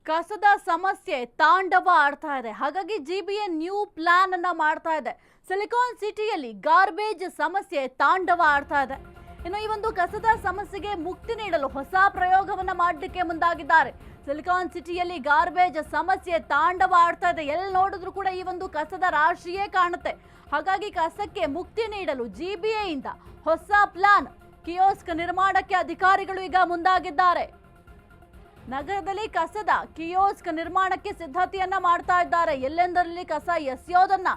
ಕಸದ ಸಮಸ್ಯೆ ತಾಂಡವ ಆಡ್ತಾ ಇದೆ. ಹಾಗಾಗಿ ಜಿಬಿಎ ನ್ಯೂ ಪ್ಲಾನ್ ಅನ್ನ ಮಾಡ್ತಾ ಇದೆ. ಸಿಲಿಕಾನ್ ಸಿಟಿಯಲ್ಲಿ ಗಾರ್ಬೇಜ್ ಸಮಸ್ಯೆ ತಾಂಡವ ಆಡ್ತಾ ಇದೆ. ಇನ್ನು ಈ ಒಂದು ಕಸದ ಸಮಸ್ಯೆಗೆ ಮುಕ್ತಿ ನೀಡಲು ಹೊಸ ಪ್ರಯೋಗವನ್ನ ಮಾಡಲಿಕ್ಕೆ ಮುಂದಾಗಿದ್ದಾರೆ. ಸಿಲಿಕಾನ್ ಸಿಟಿಯಲ್ಲಿ ಗಾರ್ಬೇಜ್ ಸಮಸ್ಯೆ ತಾಂಡವ ಆಡ್ತಾ ಇದೆ. ಎಲ್ಲಿ ನೋಡಿದ್ರು ಕೂಡ ಈ ಒಂದು ಕಸದ ರಾಶಿಯೇ ಕಾಣುತ್ತೆ. ಹಾಗಾಗಿ ಕಸಕ್ಕೆ ಮುಕ್ತಿ ನೀಡಲು ಜಿಬಿಎ ಇಂದ ಹೊಸ ಪ್ಲಾನ್ ಕಿಯೋಸ್ಕ್ ನಿರ್ಮಾಣಕ್ಕೆ ಅಧಿಕಾರಿಗಳು ಈಗ ಮುಂದಾಗಿದ್ದಾರೆ. ನಗರದಲ್ಲಿ ಕಸದ ಕಿಯೋಸ್ಕ್ ನಿರ್ಮಾಣಕ್ಕೆ ಸಿದ್ಧತೆಯನ್ನ ಮಾಡ್ತಾ ಇದ್ದಾರೆ. ಎಲ್ಲೆಂದರಲ್ಲಿ ಕಸ ಎಸೆಯೋದನ್ನ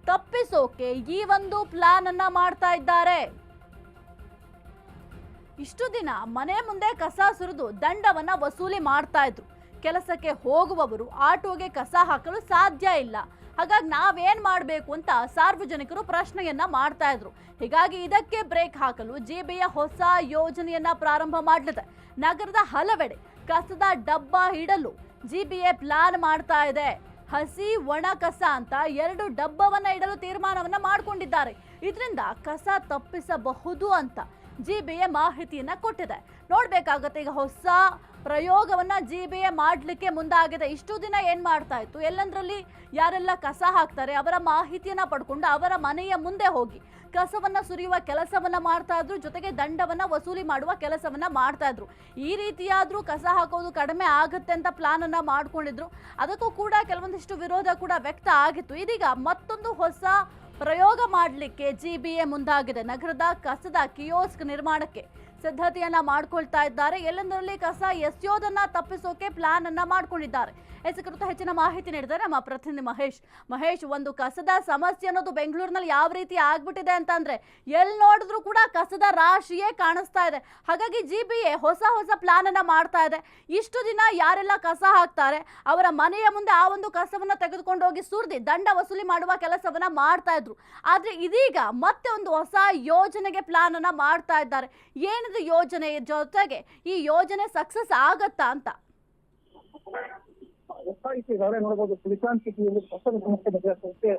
ತಪ್ಪಿಸೋಕೆ ಈ ಒಂದು ಪ್ಲಾನ್ ಅನ್ನ ಮಾಡ್ತಾ ಇದ್ದಾರೆ. ಇಷ್ಟು ದಿನ ಮನೆ ಮುಂದೆ ಕಸ ಸುರಿದು ದಂಡವನ್ನ ವಸೂಲಿ ಮಾಡ್ತಾ ಇದ್ರು. ಕೆಲಸಕ್ಕೆ ಹೋಗುವವರು ಆಟೋಗೆ ಕಸ ಹಾಕಲು ಸಾಧ್ಯ ಇಲ್ಲ. ಹಾಗಾಗಿ ನಾವೇನ್ ಮಾಡಬೇಕು ಅಂತ ಸಾರ್ವಜನಿಕರು ಪ್ರಶ್ನೆಯನ್ನ ಮಾಡ್ತಾ ಇದ್ರು. ಹೀಗಾಗಿ ಇದಕ್ಕೆ ಬ್ರೇಕ್ ಹಾಕಲು ಜಿಬಿಎ ಹೊಸ ಯೋಜನೆಯನ್ನ ಪ್ರಾರಂಭ ಮಾಡಲಿದೆ. ನಗರದ ಹಲವೆಡೆ ಕಸದ ಡಬ್ಬ ಇಡಲು ಜಿಬಿಎ ಪ್ಲಾನ್ ಮಾಡ್ತಾ ಇದೆ. ಹಸಿ ಒಣ ಕಸ ಅಂತ 2 ಡಬ್ಬವನ್ನ ಇಡಲು ತೀರ್ಮಾನವನ್ನ ಮಾಡಿಕೊಂಡಿದ್ದಾರೆ. ಇದರಿಂದ ಕಸ ತಪ್ಪಿಸಬಹುದು ಅಂತ ಜಿಬಿಎ ಮಾಹಿತಿಯನ್ನ ಕೊಟ್ಟಿದೆ. ನೋಡ್ಬೇಕಾಗತ್ತೆ ಈಗ ಹೊಸ ಪ್ರಯೋಗವನ್ನ ಜಿಬಿಎ ಮಾಡ್ಲಿಕ್ಕೆ ಮುಂದಾಗಿದೆ. ಇಷ್ಟು ದಿನ ಏನ್ ಮಾಡ್ತಾ ಇತ್ತು, ಎಲ್ಲಂದ್ರಲ್ಲಿ ಯಾರೆಲ್ಲ ಕಸ ಹಾಕ್ತಾರೆ ಅವರ ಮಾಹಿತಿಯನ್ನ ಪಡ್ಕೊಂಡು ಅವರ ಮನೆಯ ಮುಂದೆ ಹೋಗಿ ಕಸವನ್ನ ಸುರಿಯುವ ಕೆಲಸವನ್ನ ಮಾಡ್ತಾ ಇದ್ರು. ಜೊತೆಗೆ ದಂಡವನ್ನ ವಸೂಲಿ ಮಾಡುವ ಕೆಲಸವನ್ನ ಮಾಡ್ತಾ ಇದ್ರು. ಈ ರೀತಿಯಾದ್ರೂ ಕಸ ಹಾಕೋದು ಕಡಿಮೆ ಆಗುತ್ತೆ ಅಂತ ಪ್ಲಾನ್ ಅನ್ನ ಮಾಡ್ಕೊಂಡಿದ್ರು. ಅದಕ್ಕೂ ಕೂಡ ಕೆಲವೊಂದಿಷ್ಟು ವಿರೋಧ ಕೂಡ ವ್ಯಕ್ತ ಆಗಿತ್ತು. ಇದೀಗ ಮತ್ತೊಂದು ಹೊಸ ಪ್ರಯೋಗ ಮಾಡಲಿಕ್ಕೆ ಜಿಬಿಎ ಮುಂದಾಗಿದೆ. ನಗರದ ಕಸದ ಕಿಯೋಸ್ಕ್ ನಿರ್ಮಾಣಕ್ಕೆ ಸಿದ್ಧತೆಯನ್ನ ಮಾಡ್ಕೊಳ್ತಾ ಇದ್ದಾರೆ. ಎಲ್ಲೆಂದರಲ್ಲಿ ಕಸ ಎಸೆಯೋದನ್ನ ತಪ್ಪಿಸೋಕೆ ಪ್ಲಾನ್ ಅನ್ನ ಮಾಡ್ಕೊಂಡಿದ್ದಾರೆ. ಕುರಿತು ಹೆಚ್ಚಿನ ಮಾಹಿತಿ ನೀಡಿದ್ದಾರೆ ನಮ್ಮ ಪ್ರತಿನಿಧಿ ಮಹೇಶ್. ಒಂದು ಕಸದ ಸಮಸ್ಯೆ ಅನ್ನೋದು ಬೆಂಗಳೂರಿನಲ್ಲಿ ಯಾವ ರೀತಿ ಆಗ್ಬಿಟ್ಟಿದೆ ಅಂತಂದ್ರೆ ಎಲ್ಲಿ ನೋಡಿದ್ರು ಕೂಡ ಕಸದ ರಾಶಿಯೇ ಕಾಣಿಸ್ತಾ ಇದೆ. ಹಾಗಾಗಿ ಜಿಬಿಎ ಹೊಸ ಪ್ಲಾನ್ ಅನ್ನ ಮಾಡ್ತಾ ಇದೆ. ಇಷ್ಟು ದಿನ ಯಾರೆಲ್ಲ ಕಸ ಹಾಕ್ತಾರೆ ಅವರ ಮನೆಯ ಮುಂದೆ ಆ ಒಂದು ಕಸವನ್ನ ತೆಗೆದುಕೊಂಡು ಹೋಗಿ ಸುರಿದು ದಂಡ ವಸೂಲಿ ಮಾಡುವ ಕೆಲಸವನ್ನ ಮಾಡ್ತಾ ಇದ್ರು. ಆದ್ರೆ ಇದೀಗ ಮತ್ತೆ ಒಂದು ಹೊಸ ಯೋಜನೆಗೆ ಪ್ಲಾನ್ ಅನ್ನ ಮಾಡ್ತಾ ಇದ್ದಾರೆ. ಏನಿದು ಯೋಜನೆ, ಜೊತೆಗೆ ಈ ಯೋಜನೆ ಸಕ್ಸಸ್ ಆಗತ್ತಾ ಅಂತ? ನೋಡಬಹುದು, ಸಿಲಿಕಾನ್ ಸಿಟಿಯಲ್ಲಿ ಕಸದ ಸಮಸ್ಯೆ ಬಗೆಹರಿಸಲಿಕ್ಕೆ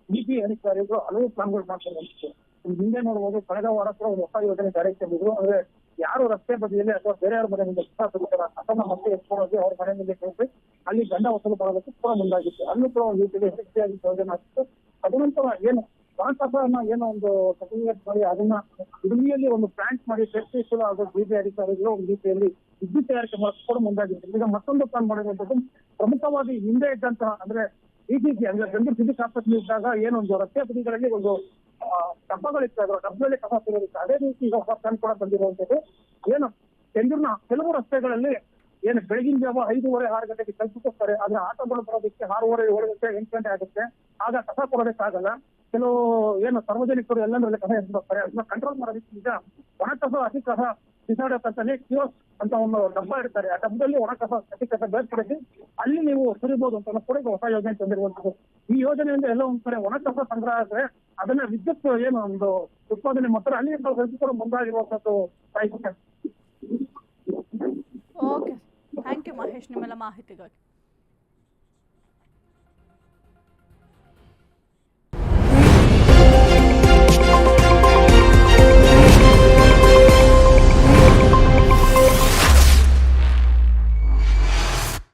ಜಿಬಿಎ ಅಧಿಕಾರಿಗಳು ಹಲವು ಪ್ಲಾನ್ಗಳು ಮಾಡ್ತಾರೆ. ಹಿಂದೆ ನೋಡಬಹುದು, ಕಳೆದ ವಾರ ಕೂಡ ಒಂದು ಹೊಸ ಯೋಜನೆ ಜಾರಿಗೆ ತಂದಿದ್ರು. ಅಂದ್ರೆ ಯಾರು ರಸ್ತೆ ಬದಿಯಲ್ಲಿ ಅಥವಾ ಬೇರೆ ಯಾರ ಮನೆ ಮುಂದೆ ಕಸ ಸುರಿತಾರೆ ಕಸನ ಮತ್ತೆ ಎತ್ಕೊಂಡು ಅವ್ರ ಮನೆ ಮುಂದೆ ಹೋಗಿ ಅಲ್ಲಿ ದಂಡ ವಸೂಲು ಮಾಡೋದಕ್ಕೆ ಕೂಡ ಮುಂದಾಗಿತ್ತು. ಅಲ್ಲೂ ಕೂಡ ಒಂದು ರೀತಿಯಲ್ಲಿ ಯಶಸ್ವಿಯಾಗಿ ಯೋಜನೆ ಆಗಿತ್ತು. ತದನಂತರ ಏನು ಕಸನ ಏನೋ ಒಂದು ಸರ್ಟಿಫಿಕೇಟ್ ಮಾಡಿ ಅದನ್ನ ಹುಡುಗಿಯಲ್ಲಿ ಒಂದು ಪ್ಲಾಂಟ್ ಮಾಡಿ ಟೆಸ್ಟಿಸಲು ಹಾಗೂ ಜಿಬಿಎ ಅಧಿಕಾರಿಗಳು ಒಂದು ರೀತಿಯಲ್ಲಿ ವಿದ್ಯುತ್ ತಯಾರಿಕೆ ಮಾಡಿಕೊಂಡು ಮುಂದಾಗಿತ್ತು. ಈಗ ಮತ್ತೊಂದು ಪ್ಲಾನ್ ಮಾಡಿರುವಂತದ್ದು ಪ್ರಮುಖವಾಗಿ ಹಿಂದೆ ಇದ್ದಂತಹ ಅಂದ್ರೆ ಇಟಿಸಿ ಅಂದ್ರೆ ಬೆಂಗಳೂರು ಸಿಟಿ ಕಾರ್ಪೊರೇಷನ್ ಇದ್ದಾಗ ಏನೊಂದು ರಸ್ತೆ ಬದಿಗಳಲ್ಲಿ ಒಂದು ಡಬ್ಬಗಳಿತ್ತು, ಅದರ ಡಬ್ಬದಲ್ಲಿ ಕಸ ಸಿಗೋದಿತ್ತು. ಅದೇ ರೀತಿ ಈಗ ಹೊಸ ಪ್ಲಾನ್ ಕೂಡ ಬಂದಿರುವಂತದ್ದು. ಏನು ಬೆಂಗಳೂರಿನ ಕೆಲವು ರಸ್ತೆಗಳಲ್ಲಿ ಏನು ಬೆಳಗಿನ ಜಾವ 5:30, 6 ಗಂಟೆಗೆ ಕಲ್ಪಿಸುತ್ತಾರೆ. ಆದ್ರೆ ಆಟೋಗಳು ಬರೋದಕ್ಕೆ 6:30, 7 ಗಂಟೆ, 8 ಗಂಟೆ ಆಗುತ್ತೆ. ಆಗ ಕಸ ಕೊಡೋದಕ್ಕಾಗಲ್ಲ. ಕೆಲವು ಏನು ಸಾರ್ವಜನಿಕರು ಎಲ್ಲಂದ್ರಲ್ಲಿ ಕಸ ಎಸ್ಬಿಡ್ತಾರೆ. ಅದನ್ನ ಕಂಟ್ರೋಲ್ ಮಾಡೋದಕ್ಕೆ ಈಗ ಒಣ ಕಸ ಹಸಿ ಕಸ ಬಿಸಾಡೋಕಂತಾನೆ ಕಿಯೋಸ್ ಅಂತ ಒಂದು ಡಬ್ಬ ಇಡ್ತಾರೆ. ಆ ಡಬ್ಬದಲ್ಲಿ ಒಣ ಕಸ ಹಸಿ ಕಸ ಬೇರ್ಪಡಿಸಿ ಅಲ್ಲಿ ನೀವು ಸುರಿಬಹುದು ಅಂತ ಕೂಡ ಹೊಸ ಯೋಜನೆ ತಂದಿರುವಂತದ್ದು. ಈ ಯೋಜನೆಯಿಂದ ಎಲ್ಲ ಒಂದ್ ಕಡೆ ಒಣ ಕಸ ಸಂಗ್ರಹ ಆದ್ರೆ ಅದನ್ನ ವಿದ್ಯುತ್ ಏನು ಒಂದು ಉತ್ಪಾದನೆ ಮಾಡ್ತಾರೆ, ಅಲ್ಲಿ ಕೂಡ ಮುಂದಾಗಿರುವಂತದ್ದು. ಓಕೆ, ಥ್ಯಾಂಕ್ ಯು ಮಹೇಶ್ ನಿಮ್ಮೆಲ್ಲ ಮಾಹಿತಿಗಾಗಿ.